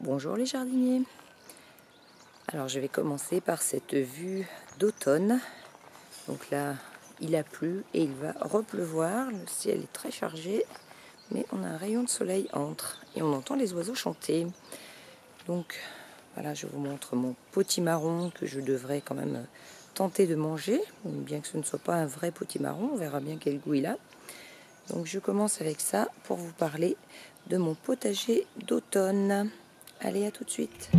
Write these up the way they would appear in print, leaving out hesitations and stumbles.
Bonjour les jardiniers. Alors je vais commencer par cette vue d'automne. Donc là il a plu et il va repleuvoir. Le ciel est très chargé, mais on a un rayon de soleil entre et on entend les oiseaux chanter. Donc voilà, je vous montre mon potimarron que je devrais quand même tenter de manger, bien que ce ne soit pas un vrai potimarron, on verra bien quel goût il a. Donc je commence avec ça pour vous parler de mon potager d'automne. Allez, à tout de suite.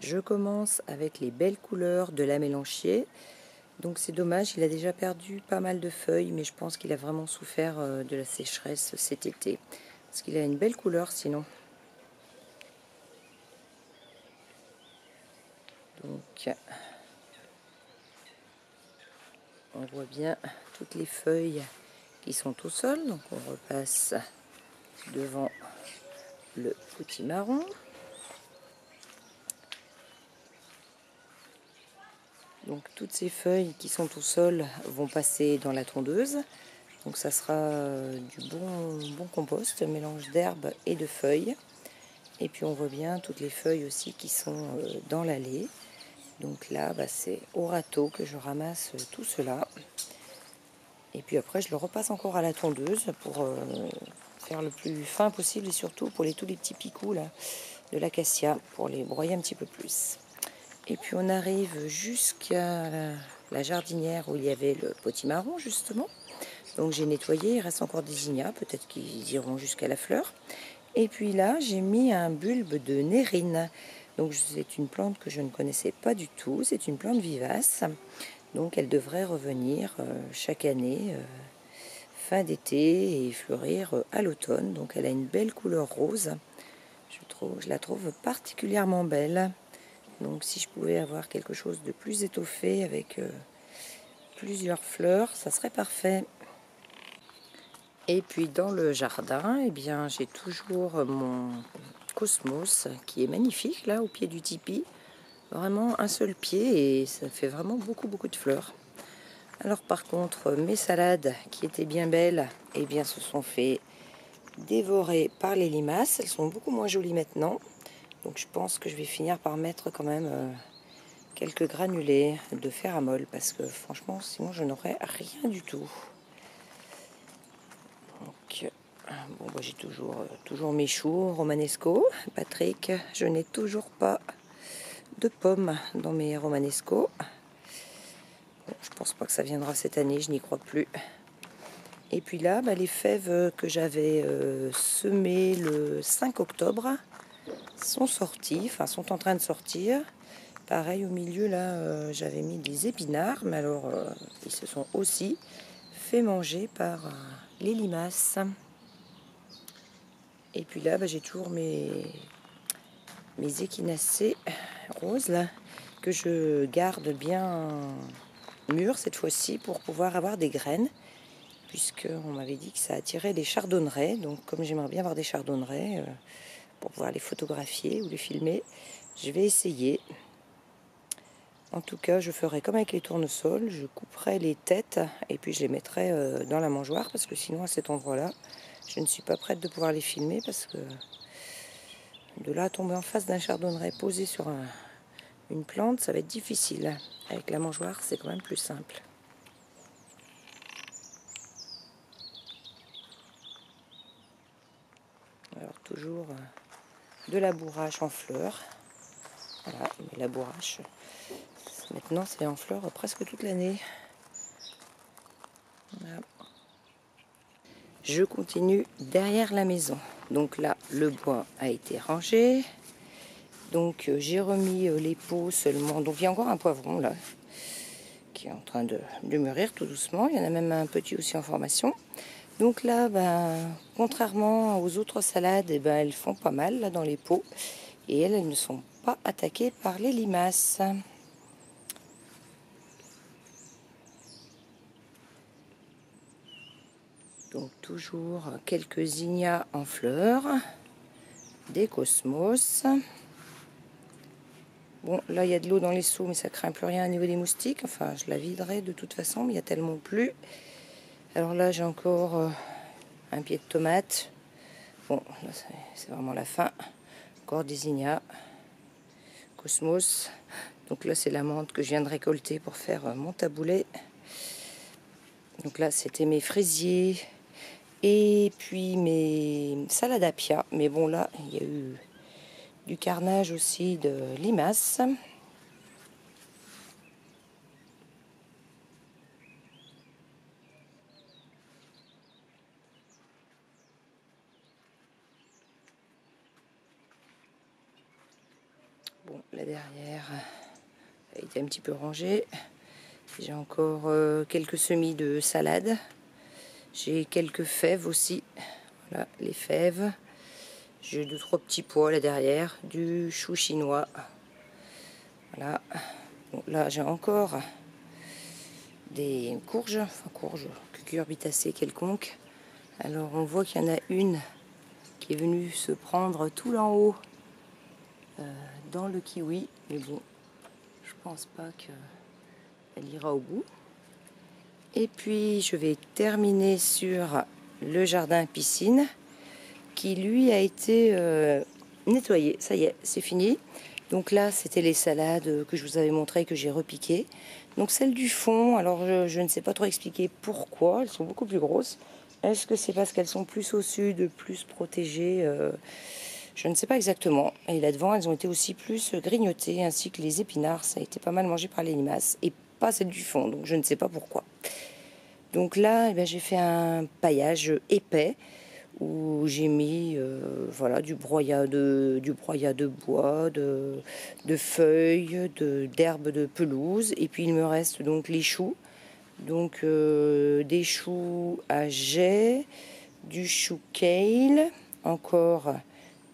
Je commence avec les belles couleurs de la mélancier. Donc c'est dommage, il a déjà perdu pas mal de feuilles, mais je pense qu'il a vraiment souffert de la sécheresse cet été. Parce qu'il a une belle couleur sinon. Donc on voit bien toutes les feuilles qui sont au sol. Donc on repasse devant le potimarron. Donc toutes ces feuilles qui sont au sol vont passer dans la tondeuse. Donc ça sera du bon compost, mélange d'herbes et de feuilles. Et puis on voit bien toutes les feuilles aussi qui sont dans l'allée. Donc là, c'est au râteau que je ramasse tout cela. Et puis après, je le repasse encore à la tondeuse pour faire le plus fin possible et surtout pour tous les petits picoux là, de l'acacia, pour les broyer un petit peu plus. Et puis on arrive jusqu'à la jardinière où il y avait le potimarron justement. Donc j'ai nettoyé, il reste encore des ignas, peut-être qu'ils iront jusqu'à la fleur. Et puis là, j'ai mis un bulbe de nérine. Donc c'est une plante que je ne connaissais pas du tout, c'est une plante vivace. Donc elle devrait revenir chaque année, fin d'été, et fleurir à l'automne. Donc elle a une belle couleur rose. Je la trouve particulièrement belle. Donc si je pouvais avoir quelque chose de plus étoffé avec plusieurs fleurs, ça serait parfait. Et puis dans le jardin, eh bien, j'ai toujours mon cosmos qui est magnifique là au pied du tipi. Vraiment un seul pied et ça fait vraiment beaucoup de fleurs. Alors par contre mes salades qui étaient bien belles, eh bien se sont fait dévorer par les limaces. Elles sont beaucoup moins jolies maintenant. Donc je pense que je vais finir par mettre quand même quelques granulés de fer à molle parce que franchement sinon je n'aurais rien du tout. Donc bon, j'ai toujours mes choux romanesco. Patrick, je n'ai toujours pas de pommes dans mes romanesco. Bon, je pense pas que ça viendra cette année, je n'y crois plus. Et puis là, les fèves que j'avais semées le 5 octobre sont sorties, enfin sont en train de sortir. Pareil au milieu là, j'avais mis des épinards, mais alors ils se sont aussi fait manger par les limaces. Et puis là, j'ai toujours mes échinacées roses là, que je garde bien mûres cette fois-ci pour pouvoir avoir des graines, puisqu'on m'avait dit que ça attirait les chardonnerets. Donc comme j'aimerais bien avoir des chardonnerets pour pouvoir les photographier ou les filmer, je vais essayer. En tout cas, je ferai comme avec les tournesols, je couperai les têtes et puis je les mettrai dans la mangeoire, parce que sinon à cet endroit-là, je ne suis pas prête de pouvoir les filmer, parce que de là à tomber en face d'un chardonneret posé sur une plante, ça va être difficile. Avec la mangeoire, c'est quand même plus simple. Alors toujours de la bourrache en fleurs. Voilà, mais la bourrache, maintenant c'est en fleurs presque toute l'année. Voilà. Je continue derrière la maison. Donc là, le bois a été rangé. Donc j'ai remis les pots seulement. Donc il y a encore un poivron là, qui est en train de mûrir tout doucement. Il y en a même un petit aussi en formation. Donc là, contrairement aux autres salades, elles font pas mal là dans les pots. Et elles ne sont pas attaquées par les limaces. Donc toujours quelques zinnias en fleurs, des cosmos. Bon, là il y a de l'eau dans les seaux, mais ça craint plus rien au niveau des moustiques. Enfin, je la viderai de toute façon, mais il y a tellement plus. Alors là, j'ai encore un pied de tomate. Bon, là c'est vraiment la fin. Encore des zinnias, cosmos. Donc là, c'est la menthe que je viens de récolter pour faire mon taboulet. Donc là, c'était mes fraisiers. Et puis mes salades à pia. Mais bon, là, il y a eu du carnage aussi de limaces. Bon, là derrière, a été un petit peu rangé. J'ai encore quelques semis de salade. J'ai quelques fèves aussi. Voilà, les fèves. J'ai 2-3 petits pois là derrière. Du chou chinois. Voilà. Bon, là, j'ai encore des courges. Enfin, courges, cucurbitacées quelconques. Alors, on voit qu'il y en a une qui est venue se prendre tout l'en haut dans le kiwi. Mais bon, je pense pas qu'elle ira au bout. Et puis je vais terminer sur le jardin piscine qui lui a été nettoyé. Ça y est, c'est fini. Donc là, c'était les salades que je vous avais montrées, que j'ai repiquées. Donc celles du fond, alors je ne sais pas trop expliquer pourquoi, elles sont beaucoup plus grosses. Est-ce que c'est parce qu'elles sont plus au sud, plus protégées je ne sais pas exactement. Et là devant, elles ont été aussi plus grignotées, ainsi que les épinards. Ça a été pas mal mangé par les limaces et pas celles du fond, donc je ne sais pas pourquoi. Donc là, j'ai fait un paillage épais où j'ai mis voilà, du broyat de bois, de feuilles, d'herbes de pelouse. Et puis il me reste donc les choux. Donc des choux à jet, du chou kale, encore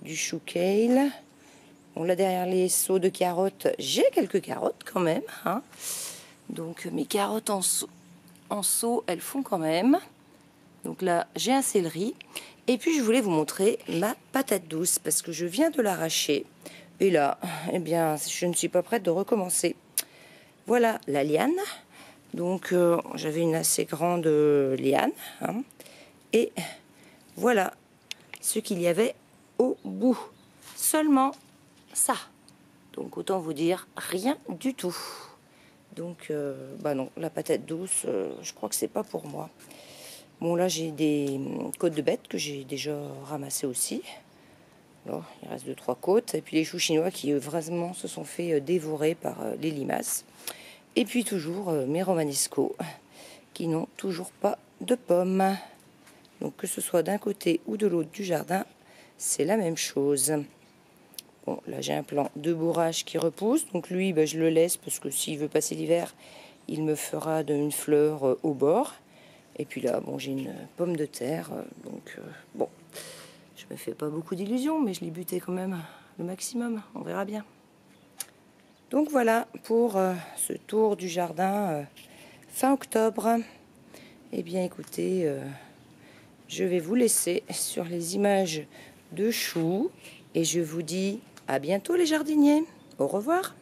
du chou kale. Bon, là derrière les seaux de carottes, j'ai quelques carottes quand même. Hein. Donc mes carottes en seau, elles font quand même. Donc là, j'ai un céleri. Et puis je voulais vous montrer ma patate douce parce que je viens de l'arracher. Et là, je ne suis pas prête de recommencer. Voilà la liane. Donc j'avais une assez grande liane. Hein. Et voilà ce qu'il y avait au bout. Seulement ça. Donc autant vous dire rien du tout. Donc non, la patate douce, je crois que c'est pas pour moi. Bon là j'ai des côtes de bête que j'ai déjà ramassées aussi. Alors, il reste 2-3 côtes. Et puis les choux chinois qui vraiment se sont fait dévorer par les limaces. Et puis toujours mes romanesco qui n'ont toujours pas de pommes. Donc que ce soit d'un côté ou de l'autre du jardin, c'est la même chose. Bon, là j'ai un plant de bourrage qui repousse. Donc lui, je le laisse parce que s'il veut passer l'hiver, il me fera une fleur au bord. Et puis là, bon, j'ai une pomme de terre. Bon, je me fais pas beaucoup d'illusions, mais je l'ai buté quand même le maximum. On verra bien. Donc voilà pour ce tour du jardin fin octobre. Eh bien écoutez, je vais vous laisser sur les images de choux et je vous dis à bientôt les jardiniers. Au revoir.